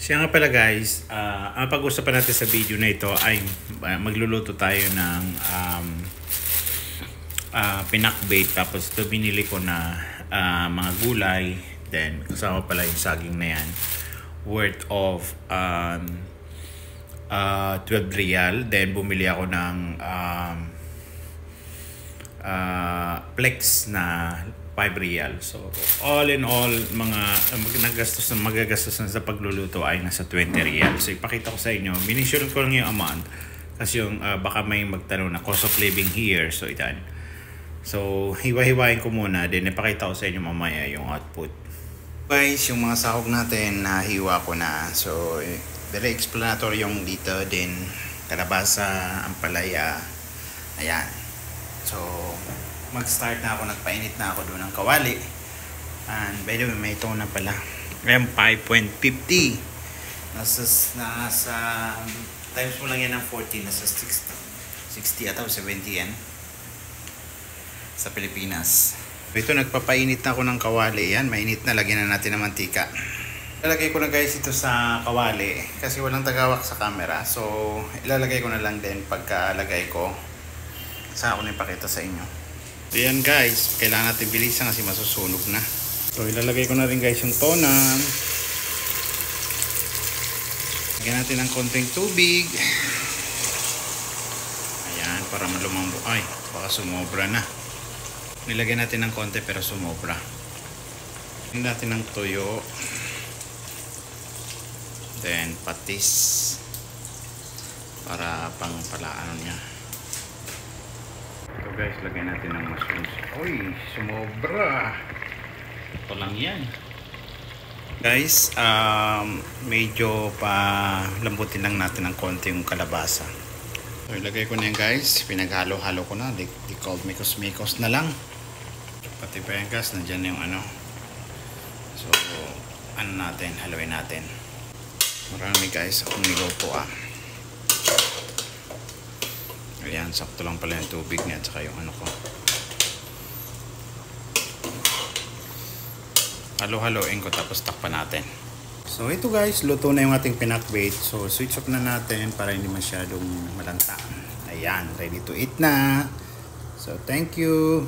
Siya nga pala guys, ang pag-usapan natin sa video na ito ay magluluto tayo ng pinakbait. Tapos ito binili ko na mga gulay. Then kasama pala yung saging na yan. Worth of 12 real. Then bumili ako ng flex na 5 real. So all in all, magagastos na sa pagluluto ay nasa 20 real. So ipakita ko sa inyo, minisure ko lang yung amount kasi yung baka may magtanong na cost of living here. So itan. So hiwa-hiwain ko muna, then ipakita ko sa inyo mamaya yung output. Guys, yung mga sahog natin nahiwa ko na. So very explanatory yung dito, din kalabasa, ampalaya. Ayan. So mag-start na ako, nagpainit na ako doon ng kawali. And by the way, may ito na pala. Ayan, 5.50. Nasa times mo lang yan ng 14, nasa 60 atau 70 yan sa Pilipinas. Ito, nagpapainit na ako ng kawali. Yan, mainit na, lagyan na natin ng mantika. Ilalagay ko na guys ito sa kawali kasi walang tagawak sa camera. So ilalagay ko na lang din pagkalagay ko. Saan ako na ipakita sa inyo. So yan guys, kailangan natin bilisan kasi masusunog na. So ilalagay ko na rin guys yung tonan. Lagyan natin ng konting tubig. Ayan, para malumambo. Ay, baka sumobra na. Nilagyan natin ng konti pero sumobra. Lagyan natin ng tuyo. Then patis. Para pang palaano niya. So guys, lagyan natin ng mushrooms. Uy, sumobra. Ito lang yan. Guys, medyo pa lambutin lang natin ng konti yung kalabasa. So ilagay ko na yan guys. Pinaghalo-halo ko na. Di called mikos-mikos na lang. Pati pa yan guys, nandyan yung ano. So, ano natin, haluin natin. Marami guys akong niluto Ayan, sakto lang pala yung tubig niya at saka yung ano ko. Halo-haloin ko tapos takpan natin. So ito guys, luto na yung ating pinakbait. So switch off na natin para hindi masyadong malanta. Ayan, ready to eat na. So thank you.